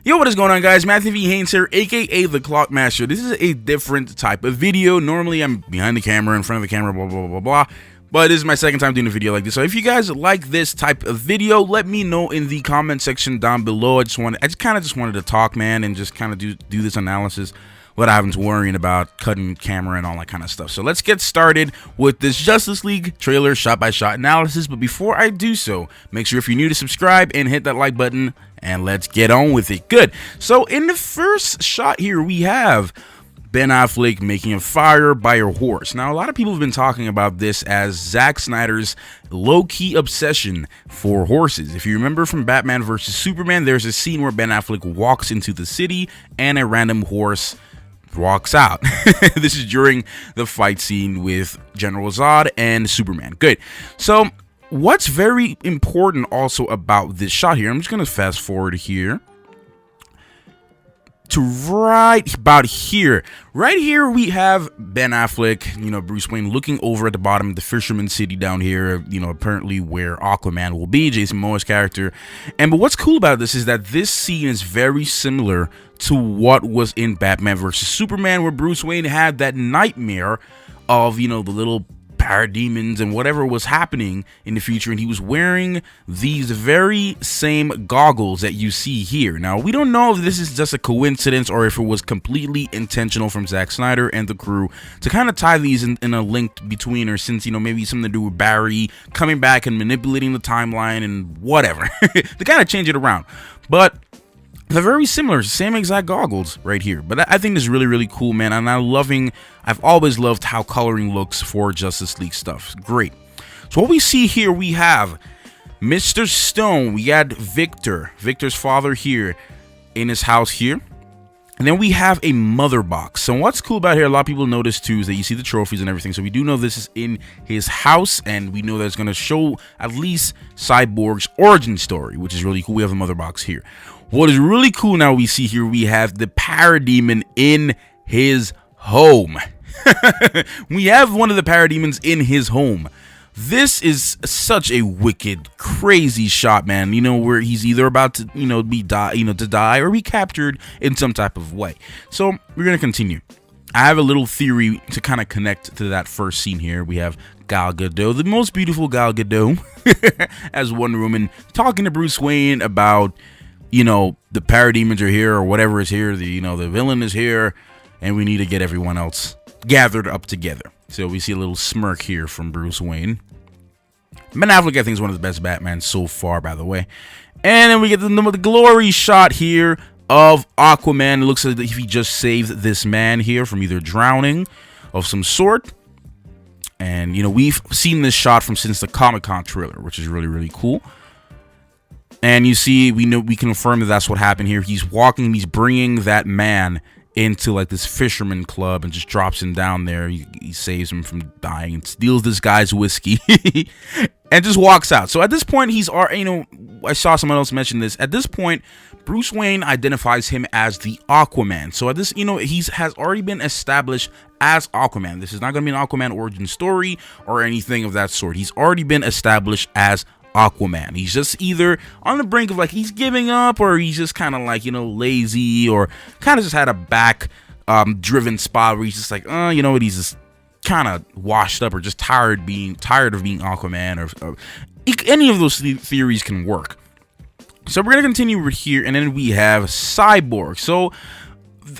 Yo, what is going on, guys? Matthew V. Haynes here, aka the Clockmaster. This is a different type of video. Normally, I'm behind the camera, in front of the camera, blah, blah, blah, blah. But this is my second time doing a video like this. So if you guys like this type of video, let me know in the comment section down below. I just kind of just wanted to talk, man, and just kind of do this analysis without having to worrying about cutting camera and all that kind of stuff. So let's get started with this Justice League trailer shot-by-shot analysis. But before I do so, make sure if you're new to subscribe and hit that like button, and let's get on with it. Good. So in the first shot here, we have Ben Affleck making a fire by a horse. Now, a lot of people have been talking about this as Zack Snyder's low-key obsession for horses. If you remember from Batman vs. Superman, there's a scene where Ben Affleck walks into the city and a random horse walks out. This is during the fight scene with General Zod and Superman. Good. So what's very important also about this shot here, I'm just going to fast forward here to right about here. Right here we have Ben Affleck, Bruce Wayne, looking over at the bottom of the fisherman city down here, apparently where Aquaman will be, Jason Momoa's character. But what's cool about this is that this scene is very similar to what was in Batman vs. Superman, where Bruce Wayne had that nightmare of, the little parademons and whatever was happening in the future, and he was wearing these very same goggles that you see here. Now, we don't know if this is just a coincidence or if it was completely intentional from Zack Snyder and the crew to kind of tie these in a link between, or since, maybe something to do with Barry coming back and manipulating the timeline and whatever. They kind of change it around. But they're very similar, same exact goggles right here. But I think this is really, really cool, man. And I've always loved how coloring looks for Justice League stuff. Great. So what we see here, we have Mr. Stone. We got Victor's father here in his house here. And then we have a mother box. So what's cool about here, a lot of people notice too, is that you see the trophies and everything. So we do know this is in his house, and we know that it's going to show at least Cyborg's origin story, which is really cool. We have a mother box here. What is really cool now, we see here, we have the parademon in his home. We have one of the parademons in his home. This is such a wicked, crazy shot, man. Where he's either about to, to die or be captured in some type of way. So we're gonna continue. I have a little theory to kind of connect to that first scene here. We have Gal Gadot, the most beautiful Gal Gadot, as Wonder Woman, talking to Bruce Wayne about, the parademons are here or whatever is here. The villain is here, and we need to get everyone else gathered up together. So we see a little smirk here from Bruce Wayne. Ben Affleck, I think, is one of the best Batman so far, by the way. And then we get the glory shot here of Aquaman. It looks as if he just saved this man here from either drowning of some sort. And, we've seen this shot since the Comic-Con trailer, which is really, really cool. And you see, we confirm that that's what happened here. He's walking, he's bringing that man into like this fisherman club and just drops him down there. He saves him from dying and steals this guy's whiskey and just walks out. So at this point, I saw someone else mention this. At this point, Bruce Wayne identifies him as the Aquaman. So at this, he has already been established as Aquaman. This is not going to be an Aquaman origin story or anything of that sort. He's already been established as Aquaman. He's just either on the brink of he's giving up, or he's just kind of lazy, or kind of just had a back driven spot where he's just he's just kind of washed up or just tired of being Aquaman, or any of those theories can work. So we're gonna continue over here, and then we have Cyborg. So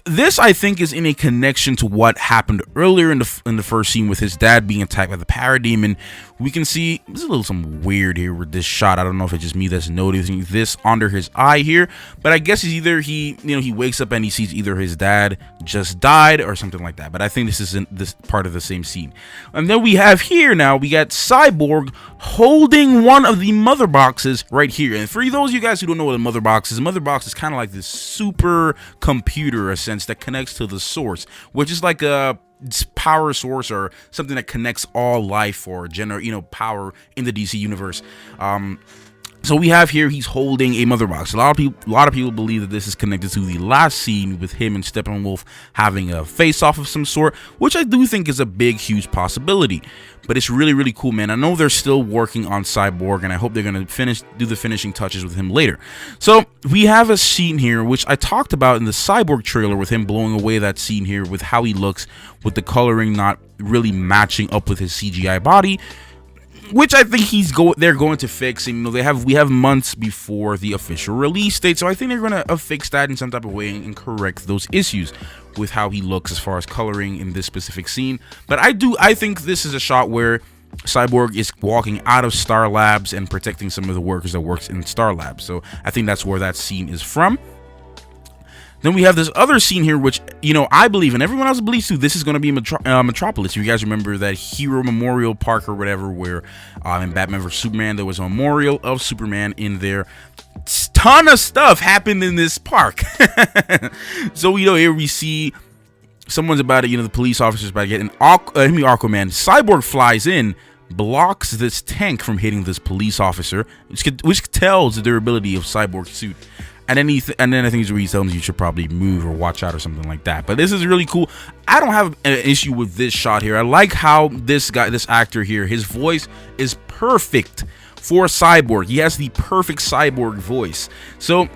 this, I think, is in a connection to what happened earlier in the first scene with his dad being attacked by the parademon. We can see there's a little something weird here with this shot. I don't know if it's just me that's noticing this under his eye here, but I guess he wakes up and he sees either his dad just died or something like that. But I think this isn't this part of the same scene. And then we have here now, we got Cyborg holding one of the mother boxes right here. And for those of you guys who don't know what a mother box is kind of like this super computer, a sense, that connects to the source, which is like a power source or something that connects all life or power in the DC universe. So we have here, he's holding a mother box. A lot of people believe that this is connected to the last scene with him and Steppenwolf having a face-off of some sort, which I do think is a big, huge possibility. But it's really, really cool, man. I know they're still working on Cyborg, and I hope they're going to do the finishing touches with him later. So we have a scene here, which I talked about in the Cyborg trailer, with him blowing away that scene here with how he looks, with the coloring not really matching up with his CGI body, which I think they're going to fix. And, we have months before the official release date, so I think they're going to fix that in some type of way and correct those issues with how he looks as far as coloring in this specific scene. But I think this is a shot where Cyborg is walking out of Star Labs and protecting some of the workers that works in Star Labs. So I think that's where that scene is from. Then we have this other scene here, which, I believe, and everyone else believes too, this is going to be Metropolis. You guys remember that Hero Memorial Park or whatever, where in Batman vs. Superman, there was a memorial of Superman in there. Ton of stuff happened in this park. So, here we see someone's about to, the police officer's about to get Aquaman. Cyborg flies in, blocks this tank from hitting this police officer, which tells the durability of Cyborg's suit. And then I think he's where he tells you should probably move or watch out or something like that. But this is really cool. I don't have an issue with this shot here. I like how this actor here, his voice is perfect for Cyborg. He has the perfect Cyborg voice. So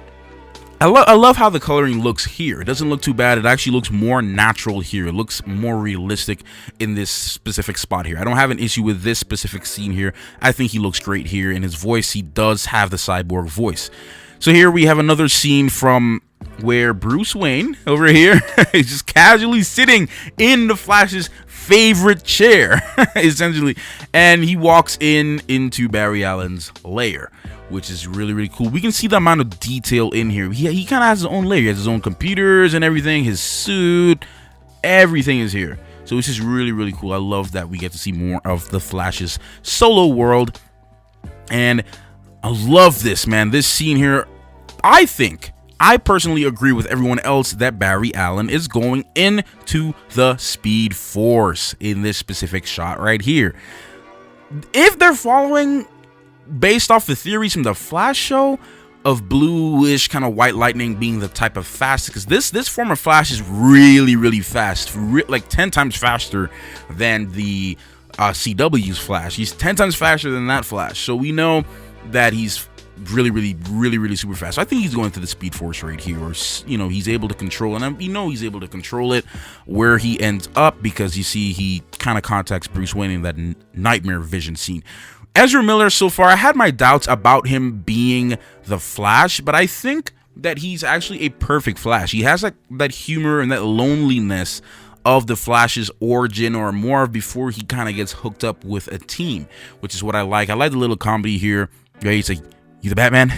I love how the coloring looks here. It doesn't look too bad. It actually looks more natural here. It looks more realistic in this specific spot here. I don't have an issue with this specific scene here. I think he looks great here. In his voice, he does have the Cyborg voice. So here we have another scene from where Bruce Wayne over here is just casually sitting in the Flash's favorite chair, essentially, and he walks into Barry Allen's lair, which is really, really cool. We can see the amount of detail in here. He kind of has his own lair. He has his own computers and everything, his suit, everything is here. So this is really, really cool. I love that we get to see more of the Flash's solo world, and I love this, man. This scene here, I personally agree with everyone else that Barry Allen is going into the Speed Force in this specific shot right here. If they're following based off the theories from the Flash show of bluish kind of white lightning being the type of fast, because this form of Flash is really, really fast, like 10 times faster than the CW's Flash. He's 10 times faster than that Flash. So we know that he's really super fast. So I think he's going to the Speed Force right here, or he's able to control, and he's able to control it where he ends up, because you see he kind of contacts Bruce Wayne in that nightmare vision scene. Ezra Miller, so far, I had my doubts about him being the Flash, but I think that he's actually a perfect Flash. He has that humor and that loneliness of the Flash's origin, or more of before he kind of gets hooked up with a team, which is what I like. I like the little comedy here. Yeah, he's like, "You the Batman?"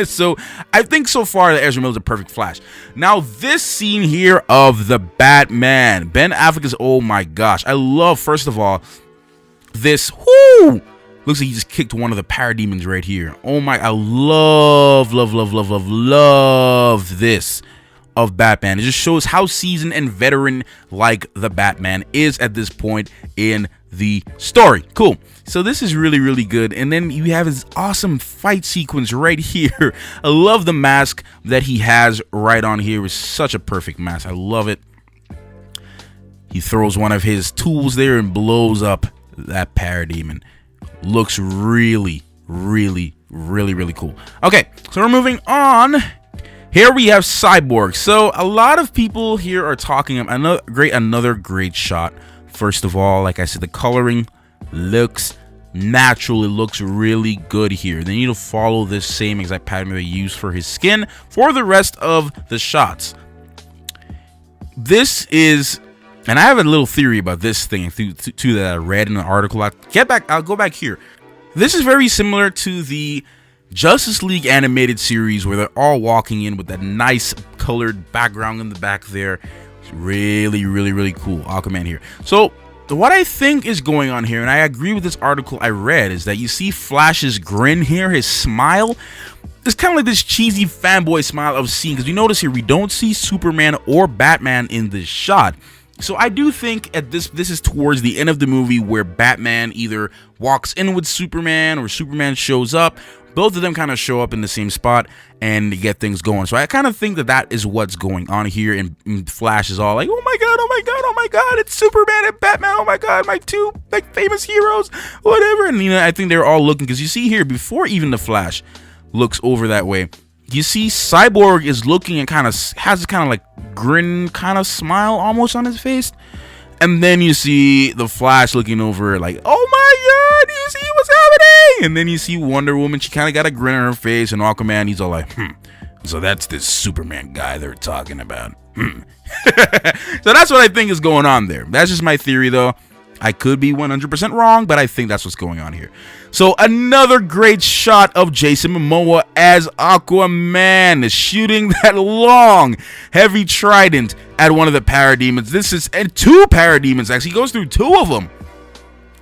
So I think so far that Ezra Miller's a perfect Flash. Now this scene here of the Batman, Ben Affleck is, oh my gosh. I love, first of all, this, looks like he just kicked one of the parademons right here. Oh my, I love this of Batman. It just shows how seasoned and veteran like the Batman is at this point in the story. Cool. So this is really good. And then you have his awesome fight sequence right here. I love the mask that he has right on here. It's such a perfect mask. I love it. He throws one of his tools there and blows up that parademon. Looks really cool. Okay, so we're moving on. Here we have Cyborg. So a lot of people here are talking about another great shot. First of all, like I said, the coloring looks natural. It looks really good here. They need to follow this same exact pattern they use for his skin for the rest of the shots. This is, and I have a little theory about this thing too that I read in an article. I'll go back here. This is very similar to the Justice League animated series, where they're all walking in with that nice colored background in the back there. It's really cool. Aquaman here. So what I think is going on here, and I agree with this article I read, is that you see Flash's grin here, his smile. It's kind of like this cheesy fanboy smile of seeing, because you notice here we don't see Superman or Batman in this shot. So I do think this is towards the end of the movie, where Batman either walks in with Superman or Superman shows up. both of them kind of show up in the same spot and get things going. So I kind of think that that is what's going on here. And Flash is all like, oh my god, oh my god, oh my god, it's Superman and Batman, oh my god, my two like famous heroes, whatever. And I think they're all looking, because you see here, before even the Flash looks over that way, you see Cyborg is looking and kind of has a kind of like grin kind of smile almost on his face. And then you see the Flash looking over like, oh my god, you see what's happening? And then you see Wonder Woman, she kind of got a grin on her face, and Aquaman, he's all like, so that's this Superman guy they're talking about. So that's what I think is going on there. That's just my theory, though. I could be 100% wrong, but I think that's what's going on here. So another great shot of Jason Momoa as Aquaman, shooting that long, heavy trident at one of the parademons. This is two parademons, actually. He goes through two of them.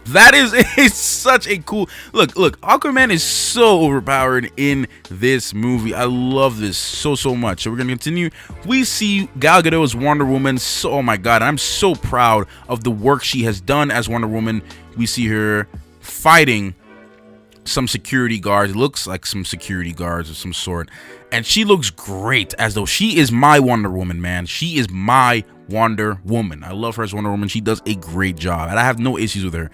That is such a cool look. Aquaman is so overpowered in this movie. I love this so much. So we're gonna continue. We see Gal Gadot as Wonder Woman. So, oh my god, I'm so proud of the work she has done as Wonder Woman. We see her fighting some security guards. It looks like some security guards of some sort, and she looks great, as though she is my Wonder Woman, man. She is my Wonder Woman. I love her as Wonder Woman. She does a great job, and I have no issues with her.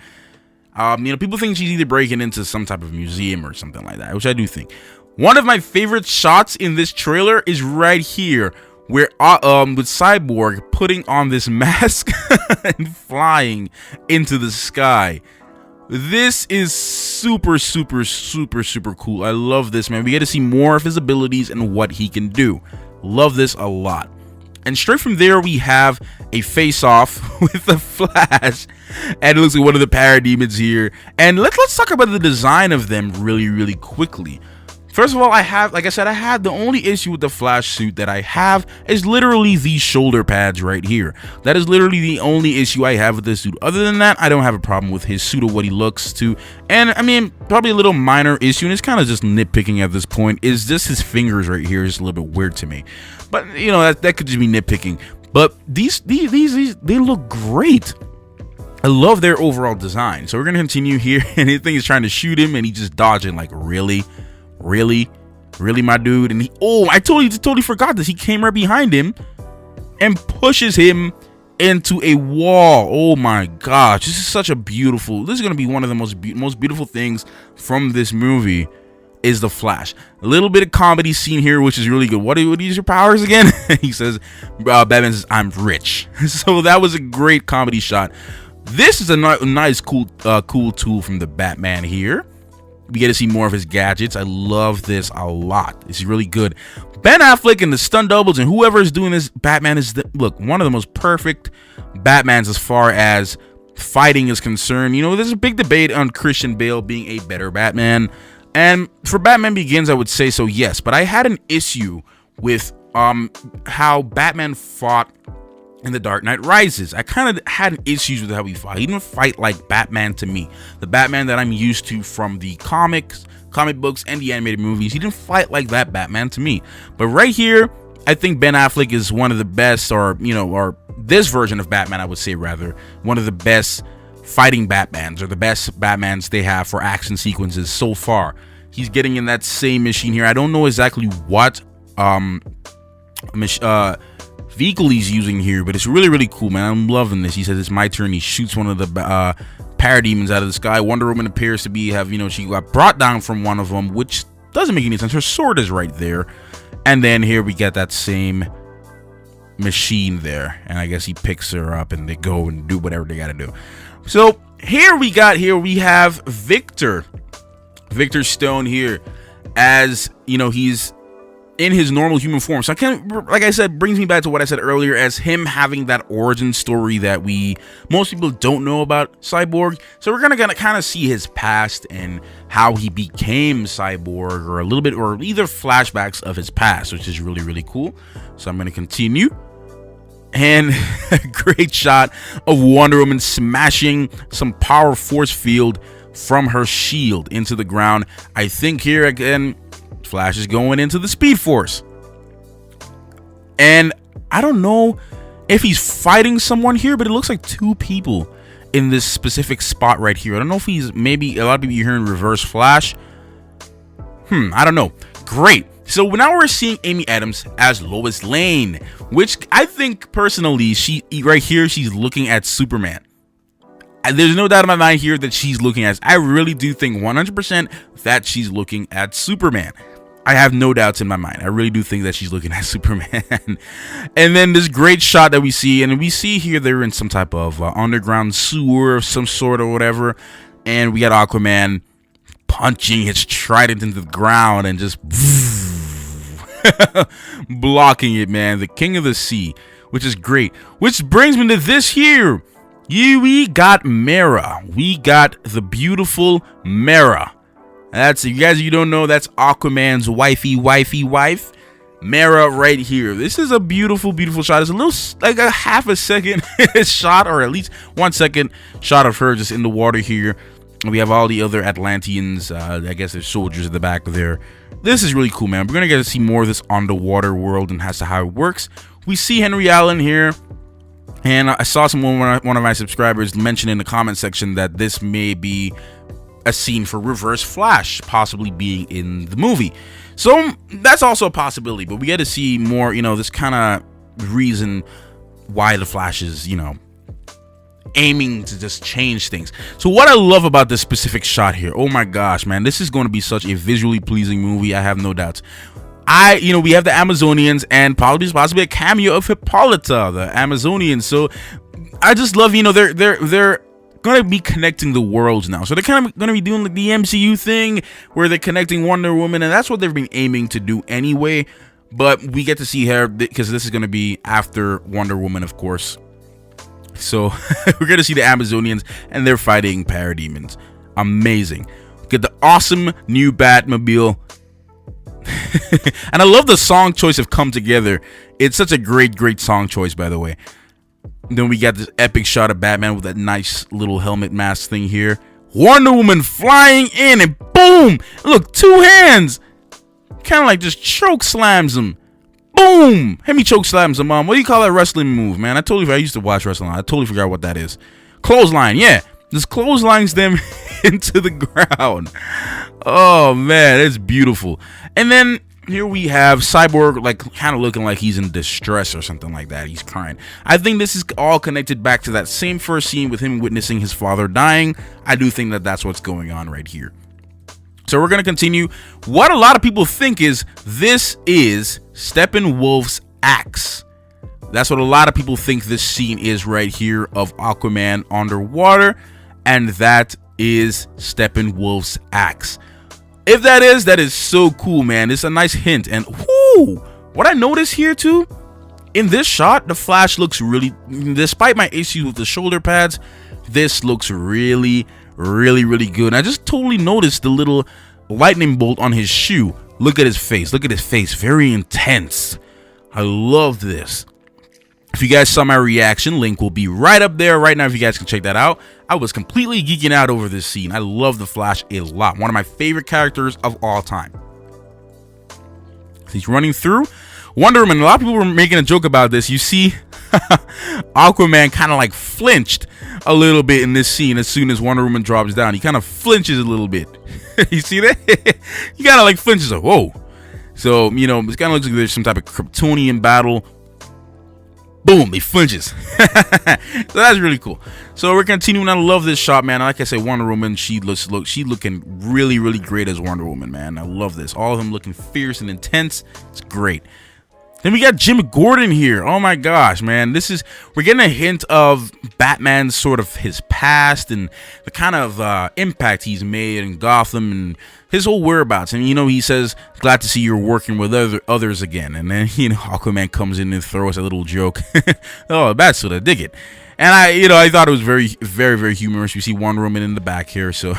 People think she's either breaking into some type of museum or something like that, which I do think. One of my favorite shots in this trailer is right here, where with Cyborg putting on this mask and flying into the sky. This is super cool. I love this, man. We get to see more of his abilities and what he can do. Love this a lot. And straight from there, we have a face-off with the Flash, and it looks like one of the parademons here. And let's talk about the design of them really quickly. First of all, I have the only issue with the Flash suit that I have is literally these shoulder pads right here. That is literally the only issue I have with this suit. Other than that, I don't have a problem with his suit or what he looks to. And I mean, probably a little minor issue, and it's kind of just nitpicking at this point, is just his fingers right here is a little bit weird to me. But that could just be nitpicking. But these they look great. I love their overall design. So we're gonna continue here, and I think he's trying to shoot him, and he's just dodging. Like, really, my dude. And I totally forgot this. He came right behind him and pushes him into a wall. Oh my gosh, this is such a beautiful. This is gonna be one of the most beautiful things from this movie. Is the Flash. A little bit of comedy scene here, which is really good. What are your powers again? He says, Batman says, I'm rich. So that was a great comedy shot. This is a nice, cool tool from the Batman here. We get to see more of his gadgets. I love this a lot. This is really good. Ben Affleck and the stunt doubles and whoever is doing this Batman is, one of the most perfect Batmans as far as fighting is concerned. There's a big debate on Christian Bale being a better Batman. And for Batman Begins, I would say so, yes. But I had an issue with how Batman fought in The Dark Knight Rises. I kind of had issues with how he fought. He didn't fight like Batman to me. The Batman that I'm used to from the comic books, and the animated movies. He didn't fight like that Batman to me. But right here, I think Ben Affleck is one of the best, or this version of Batman, I would say rather, one of the best fighting Batmans, or the best Batmans they have for action sequences so far. He's getting in that same machine here. I don't know exactly what vehicle he's using here, but it's really cool, man. I'm loving this. He says it's my turn. He shoots one of the parademons out of the sky. Wonder Woman appears to be she got brought down from one of them, which doesn't make any sense. Her sword is right there. And then here we get that same machine there, and I guess he picks her up and they go and do whatever they gotta do. So here we have Victor Stone here, as he's in his normal human form. So like I said, brings me back to what I said earlier, as him having that origin story that most people don't know about Cyborg. So we're gonna kind of see his past and how he became Cyborg, or a little bit, or either flashbacks of his past, which is really cool. So I'm gonna continue. And a great shot of Wonder Woman smashing some power force field from her shield into the ground. I think here again, Flash is going into the Speed Force. And I don't know if he's fighting someone here, but it looks like two people in this specific spot right here. I don't know if he's, maybe a lot of people you hear in Reverse Flash. I don't know. Great. So now we're seeing Amy Adams as Lois Lane, which I think personally, right here, she's looking at Superman. And there's no doubt in my mind here that she's looking at, I really do think 100% that she's looking at Superman. I have no doubts in my mind. I really do think that she's looking at Superman. And then this great shot that we see, and we see here they're in some type of underground sewer of some sort or whatever. And we got Aquaman punching his trident into the ground and just blocking it, man. The king of the sea, which is great. Which brings me to this here. We got Mera. We got the beautiful Mera. That's, you guys, you don't know, that's Aquaman's wifey wife. Mera right here. This is a beautiful shot. It's a little, like a half a second shot, or at least 1 second shot of her just in the water here. And we have all the other Atlanteans. I guess there's soldiers at the back there. This is really cool, man. We're gonna get to see more of this underwater world and as to how it works. We see Henry Allen here. And I saw one of my subscribers mention in the comment section that this may be a scene for Reverse Flash possibly being in the movie. So that's also a possibility, but we get to see more, this kind of reason why the Flash is, aiming to just change things. So what I love about this specific shot here, oh my gosh, man, this is going to be such a visually pleasing movie. I have no doubts. We have the Amazonians and possibly a cameo of Hippolyta, the Amazonians. So I just love, they're gonna be connecting the worlds now. So they're kind of gonna be doing like the MCU thing where they're connecting Wonder Woman, and that's what they've been aiming to do anyway. But we get to see her because this is gonna be after Wonder Woman, of course. So we're gonna see the Amazonians and they're fighting parademons. Amazing. Get the awesome new Batmobile. And I love the song choice of Come Together. It's such a great song choice, by the way. Then we got this epic shot of Batman with that nice little helmet mask thing here. Wonder Woman flying in and boom! Look, 2 hands! Kind of like just choke slams him. Boom! Hemi choke slams him, Mom. What do you call that wrestling move, man? I used to watch wrestling. I totally forgot what that is. Clothesline, yeah. Just clotheslines them into the ground. Oh man, it's beautiful. And then here we have Cyborg, like kind of looking like he's in distress or something like that. He's crying. I think this is all connected back to that same first scene with him witnessing his father dying. I do think that that's what's going on right here. So we're going to continue. What a lot of people think is this is Steppenwolf's axe. That's what a lot of people think this scene is right here of Aquaman underwater. And that is Steppenwolf's axe. If that is so cool, man. It's a nice hint. And whoo, what I noticed here too, in this shot, the Flash looks really, despite my issues with the shoulder pads, this looks really good. And I just totally noticed the little lightning bolt on his shoe. Look at his face. Very intense. I love this. If you guys saw my reaction, link will be right up there right now if you guys can check that out. I was completely geeking out over this scene. I love the Flash a lot. One of my favorite characters of all time. He's running through Wonder Woman. A lot of people were making a joke about this. You see Aquaman kind of like flinched a little bit in this scene as soon as Wonder Woman drops down. He kind of flinches a little bit. You see that? He kind of like flinches. Like, whoa. So, it kind of looks like there's some type of Kryptonian battle. Boom, he flinches. So that's really cool. So we're continuing. I love this shot, man. Like I said, Wonder Woman, she looking really great as Wonder Woman, man. I love this. All of them looking fierce and intense. It's great. Then we got Jim Gordon here. Oh my gosh, man. We're getting a hint of Batman's sort of his past and the kind of impact he's made in Gotham and his whole whereabouts. And he says, glad to see you're working with others again. And then Aquaman comes in and throws a little joke. Oh, Batsuit, I dig it. And I thought it was very humorous. You see Wonder Woman in the back here. So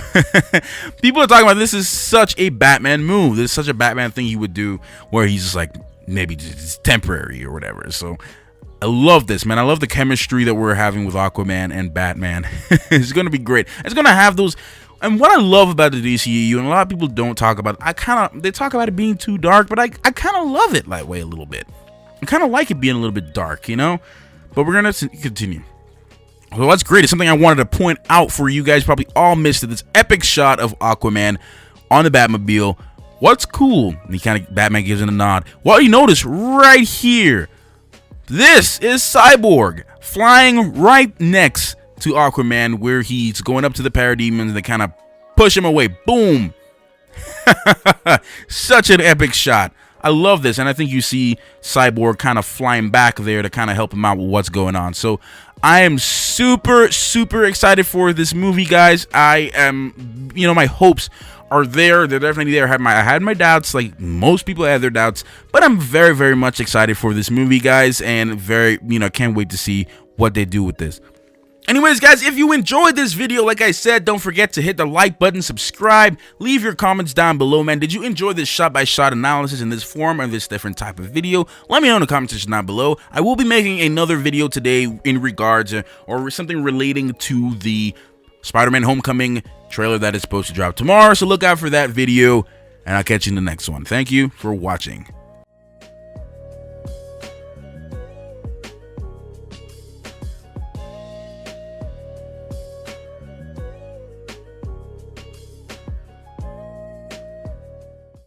people are talking about this is such a Batman move. This is such a Batman thing he would do where he's just like, maybe just temporary or whatever. So I love this, man. I love the chemistry that we're having with Aquaman and Batman. It's going to be great. It's going to have those. And what I love about the DCEU, and a lot of people don't talk about it, they talk about it being too dark, but I kind of love it that way a little bit. I kind of like it being a little bit dark, But we're going to continue. So what's great is something I wanted to point out for you guys. Probably all missed it. This epic shot of Aquaman on the Batmobile what's cool? And Batman gives it a nod. Well, you notice right here, this is Cyborg flying right next to Aquaman, where he's going up to the parademons and they kind of push him away. Boom. Such an epic shot. I love this, and I think you see Cyborg kind of flying back there to kind of help him out with what's going on. So I am super excited for this movie, guys. I am, my hopes are there. They're definitely there. I had my doubts, like most people have their doubts, but I'm very much excited for this movie, guys, and can't wait to see what they do with this. Anyways, guys, if you enjoyed this video, like I said, don't forget to hit the like button, subscribe, leave your comments down below, man. Did you enjoy this shot-by-shot analysis in this form or this different type of video? Let me know in the comment section down below. I will be making another video today in regards or something relating to the Spider-Man Homecoming trailer that is supposed to drop tomorrow, so look out for that video, and I'll catch you in the next one. Thank you for watching.